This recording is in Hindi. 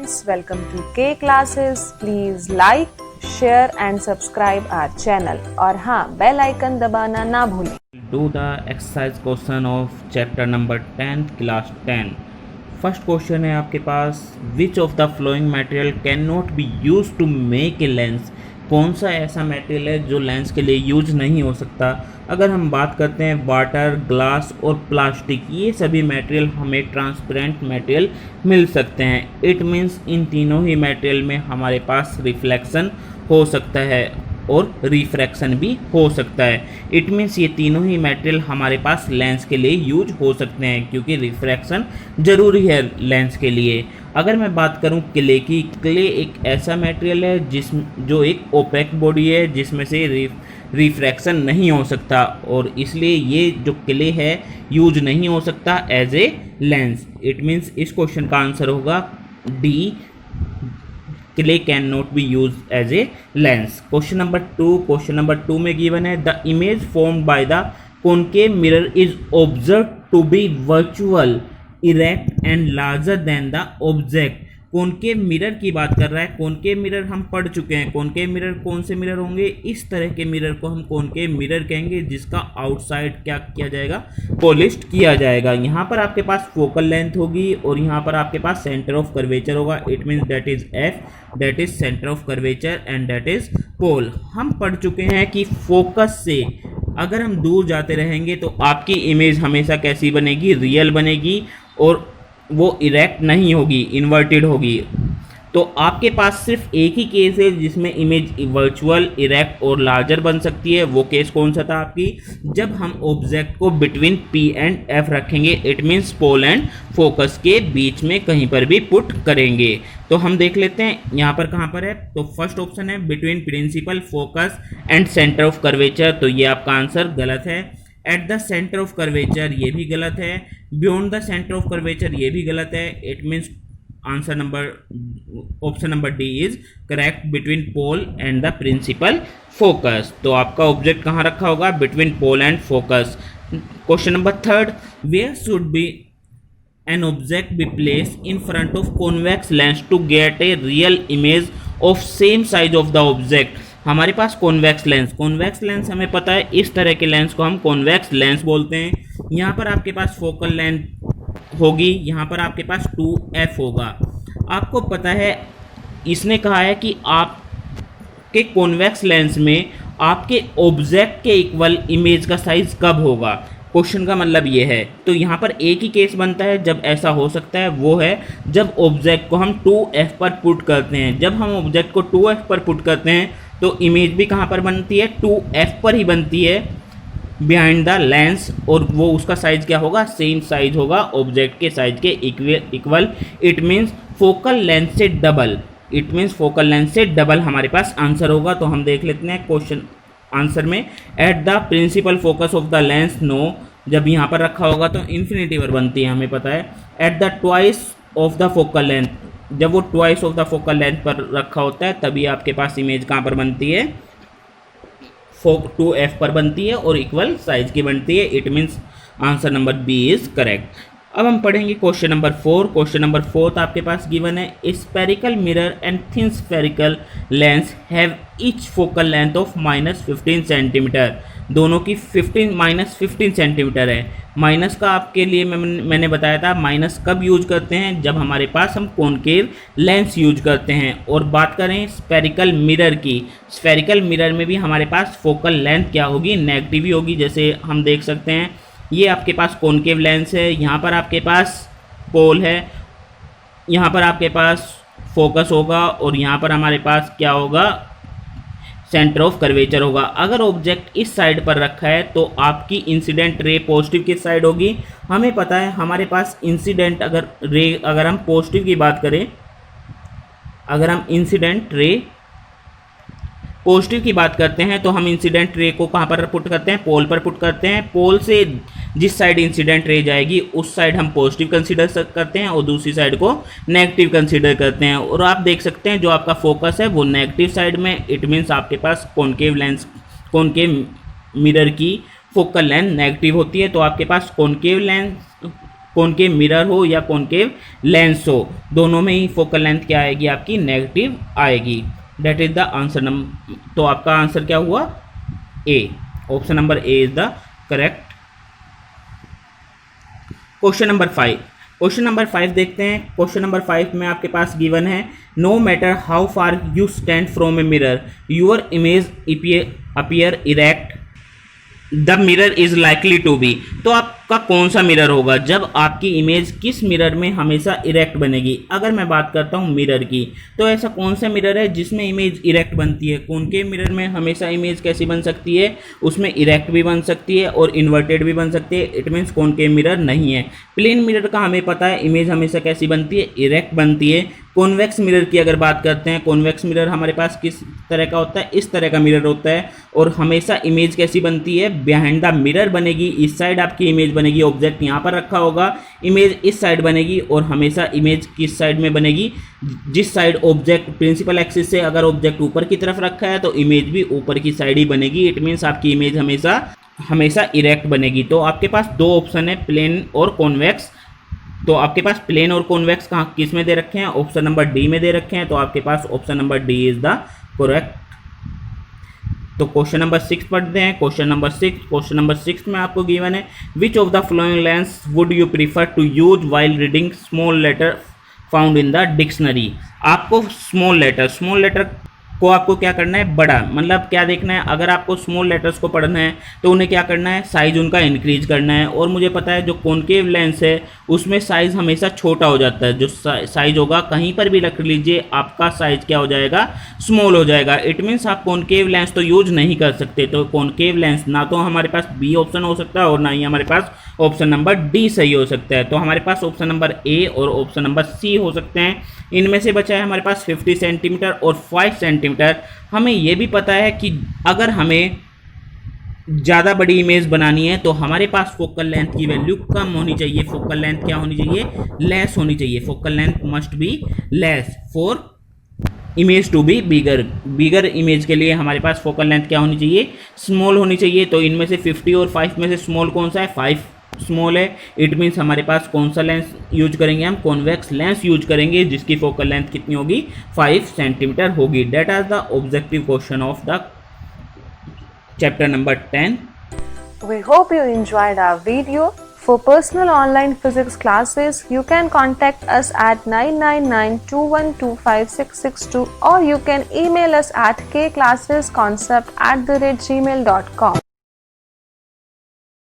friends, welcome to K classes. Please like, share and subscribe our channel. और हाँ, बेल आइकन दबाना ना भूलें. Do the exercise question of chapter number 10 class 10. First question है आपके पास, which of the following material cannot be used to make a lens? कौन सा ऐसा मटेरियल है जो लेंस के लिए यूज नहीं हो सकता। अगर हम बात करते हैं वाटर, ग्लास और प्लास्टिक, ये सभी मटेरियल हमें ट्रांसपेरेंट मटेरियल मिल सकते हैं। इट मीन्स इन तीनों ही मटेरियल में हमारे पास रिफ्लेक्शन हो सकता है और रिफ्रैक्शन भी हो सकता है। इट मीन्स ये तीनों ही मटेरियल हमारे पास लेंस के लिए यूज हो सकते हैं क्योंकि रिफ्रैक्शन ज़रूरी है लेंस के लिए। अगर मैं बात करूं क्ले की, क्ले एक ऐसा मटेरियल है जो एक ओपेक बॉडी है जिसमें से रिफ्रैक्शन नहीं हो सकता और इसलिए ये जो क्ले है यूज नहीं हो सकता as a lens. It means इस क्वेश्चन का आंसर होगा D, clay can not be use as a lens. Question number two में गिवन है the image formed by the concave mirror is observe to be virtual, erect and larger than the object. Concave mirror की बात कर रहा है। कॉनकेव मिरर हम पढ़ चुके हैं। कॉनकेव मिरर कौन से मिरर होंगे? इस तरह के मिरर को हम कॉनकेव मिरर कहेंगे जिसका आउटसाइड क्या किया जाएगा, पॉलिश्ड किया जाएगा। यहाँ पर आपके पास फोकल लेंथ होगी और यहाँ पर आपके पास सेंटर ऑफ कर्वेचर होगा। It means that is F, that is centre of curvature and that is pole. हम पढ़ चुके हैं कि फोकस से अगर हम दूर जाते रहेंगे तो आपकी इमेज हमेशा कैसी बनेगी? रियल बनेगी और वो इरेक्ट नहीं होगी, इन्वर्टेड होगी। तो आपके पास सिर्फ एक ही केस है जिसमें इमेज वर्चुअल, इरेक्ट और लार्जर बन सकती है। वो केस कौन सा था आपकी? जब हम ऑब्जेक्ट को बिटवीन पी एंड एफ रखेंगे, it means pole and focus के बीच में कहीं पर भी पुट करेंगे। तो हम देख लेते हैं यहाँ पर कहाँ पर है। तो फर्स्ट ऑप्शन है between principal, focus and centre of curvature, तो ये आपका आंसर गलत है। At the centre of curvature, ये भी गलत है। Beyond the centre of curvature, ये भी गलत है। It means answer option number D is correct, between pole and the principal focus. तो आपका ऑब्जेक्ट कहाँ रखा होगा? Between pole and focus. Question number third, where should be an object be placed in front of convex lens to get a real image of same size of the object? हमारे पास कॉन्वेक्स लेंस हमें पता है, इस तरह के लेंस को हम कॉन्वेक्स लेंस बोलते हैं। यहाँ पर आपके पास फोकल लेंथ होगी, यहाँ पर आपके पास 2f होगा। आपको पता है इसने कहा है कि आपके कॉन्वेक्स लेंस में आपके ऑब्जेक्ट के इक्वल इमेज का साइज कब होगा। क्वेश्चन का मतलब ये है। तो यहाँ पर एक ही केस बनता है जब ऐसा हो सकता है, वो है जब ऑब्जेक्ट को हम 2f पर पुट करते हैं। जब हम ऑब्जेक्ट को 2f पर पुट करते हैं तो इमेज भी कहाँ पर बनती है? 2f पर ही बनती है बिहाइंड द लेंस, और वो उसका साइज क्या होगा? सेम साइज होगा, ऑब्जेक्ट के साइज के equal. It means focal length से double. It means focal length से डबल हमारे पास आंसर होगा। तो हम देख लेते हैं क्वेश्चन आंसर में, at the principal focus of the lens, no, जब यहाँ पर रखा होगा तो इन्फिनिटी पर बनती है, हमें पता है। At the twice of the focal length, जब वो twice of the focal length पर रखा होता है तभी आपके पास इमेज कहाँ पर बनती है? 2f पर बनती है और इक्वल साइज की बनती है। It means answer number B is correct. अब हम पढ़ेंगे क्वेश्चन नंबर 4। क्वेश्चन नंबर 4 आपके पास गिवन है spherical mirror and thin spherical lens have each focal length of -15 centimetre. दोनों की -15 सेंटीमीटर है। माइनस का आपके लिए मैंने बताया था, माइनस कब यूज करते हैं? जब हमारे पास हम कॉनकेव लेंस यूज करते हैं। और बात करें स्फेरिकल मिरर की, स्फेरिकल मिरर में भी हमारे पास फोकल लेंथ क्या होगी? नेगेटिव ही होगी। जैसे हम देख सकते हैं ये आपके पास कॉनकेव लेंस है, यहाँ पर आपके पास पोल है, यहाँ पर आपके पास फोकस होगा और यहाँ पर हमारे पास क्या होगा? सेंटर ऑफ कर्वेचर होगा। अगर ऑब्जेक्ट इस साइड पर रखा है तो आपकी इंसिडेंट रे पॉजिटिव किस साइड होगी? हमें पता है हमारे पास इंसिडेंट अगर हम पॉजिटिव की बात करें, अगर हम इंसिडेंट रे पॉजिटिव की बात करते हैं तो हम इंसिडेंट रे को कहाँ पर पुट करते हैं? पोल पर पुट करते हैं। पोल से जिस साइड इंसिडेंट रे जाएगी उस साइड हम पॉजिटिव कंसीडर करते हैं और दूसरी साइड को नेगेटिव कंसीडर करते हैं। और आप देख सकते हैं जो आपका फोकस है वो नेगेटिव साइड में। इट मीन्स आपके पास कॉनकेव मिरर की फोकल लेंथ नेगेटिव होती है। तो आपके पास कॉनकेव लेंस कॉनकेव मिरर हो या कॉनकेव लेंस हो, दोनों में ही फोकल लेंथ क्या आएगी आपकी, नेगेटिव आएगी। That is the answer number. तो आपका आंसर क्या हुआ, A. Option number A is the correct. Question number 5। Question number 5 देखते हैं। क्वेश्चन नंबर 5 में आपके पास गिवन है, no matter how far you stand from a mirror your image appear erect the mirror is likely to be. तो आपका कौन सा मिरर होगा जब आपकी इमेज किस मिरर में हमेशा इरेक्ट बनेगी। अगर मैं बात करता हूँ मिरर की, तो ऐसा कौन सा मिरर है जिसमें इमेज इरेक्ट बनती है। कॉनकेव मिरर में हमेशा इमेज कैसी बन सकती है, उसमें इरेक्ट भी बन सकती है और इन्वर्टेड भी बन सकती है। इट मीन्स कॉनकेव मिरर नहीं है। प्लेन मिरर का हमें पता है इमेज हमेशा कैसी बनती है, इरेक्ट बनती है। कॉन्वेक्स मिरर की अगर बात करते हैं, कॉन्वेक्स मिरर हमारे पास किस तरह का होता है, इस तरह का मिरर होता है और हमेशा इमेज कैसी बनती है, बिहाइंड द मिरर बनेगी। इस साइड आपकी इमेज बनेगी, ऑब्जेक्ट यहाँ पर रखा होगा, इमेज इस साइड बनेगी और हमेशा इमेज किस साइड में बनेगी, जिस साइड ऑब्जेक्ट प्रिंसिपल एक्सिस से अगर ऑब्जेक्ट ऊपर की तरफ रखा है तो इमेज भी ऊपर की साइड ही बनेगी। इट मीन्स आपकी इमेज हमेशा इरेक्ट बनेगी। तो आपके पास दो ऑप्शन है, प्लेन और कॉन्वेक्स। तो आपके पास प्लेन और कॉन्वेक्स कहाँ किस में दे रखे हैं, ऑप्शन नंबर डी में दे रखे हैं। तो आपके पास option number D is the correct. तो क्वेश्चन नंबर 6 पढ़ते हैं। क्वेश्चन नंबर 6 में आपको गिवन है, which of the following lens would you prefer to use while reading small letter found in the dictionary. आपको स्मॉल लेटर को आपको क्या करना है, बड़ा, मतलब क्या देखना है, अगर आपको स्मॉल लेटर्स को पढ़ना है तो उन्हें क्या करना है, साइज उनका इंक्रीज करना है। और मुझे पता है जो कॉनकेव लेंस है उसमें साइज हमेशा छोटा हो जाता है। जो साइज होगा कहीं पर भी रख लीजिए आपका साइज क्या हो जाएगा, स्मॉल हो जाएगा। इट मीन्स आप कॉनकेव लेंस तो यूज नहीं कर सकते। तो कॉनकेव लेंस ना तो हमारे पास बी ऑप्शन हो सकता है और ना ही हमारे पास ऑप्शन नंबर डी सही हो सकता है। तो हमारे पास ऑप्शन नंबर ए और ऑप्शन नंबर सी हो सकते हैं। इनमें से बचा है हमारे पास 50 सेंटीमीटर और 5 सेंटीमीटर। हमें ये भी पता है कि अगर हमें ज़्यादा बड़ी इमेज बनानी है तो हमारे पास फोकल लेंथ की वैल्यू कम होनी चाहिए। फोकल लेंथ क्या होनी चाहिए, लेस होनी चाहिए। Focal length must be less for image to be bigger image के लिए हमारे पास फोकल लेंथ क्या होनी चाहिए, स्मॉल होनी चाहिए। तो इनमें से 50 और 5 में से स्मॉल कौन सा है, 5 स्मॉल है। इट मीन्स हमारे पास कौन सा लेंस यूज करेंगे, हम कॉन्वेक्स लेंस यूज करेंगे जिसकी फोकल लेंथ कितनी होगी, 5 सेंटीमीटर होगी। That are the objective question of the chapter number 10. We hope you enjoyed our video. For personal online physics classes, you can contact us at 9992125662 or you can email us at kclassesconcept@gmail.com.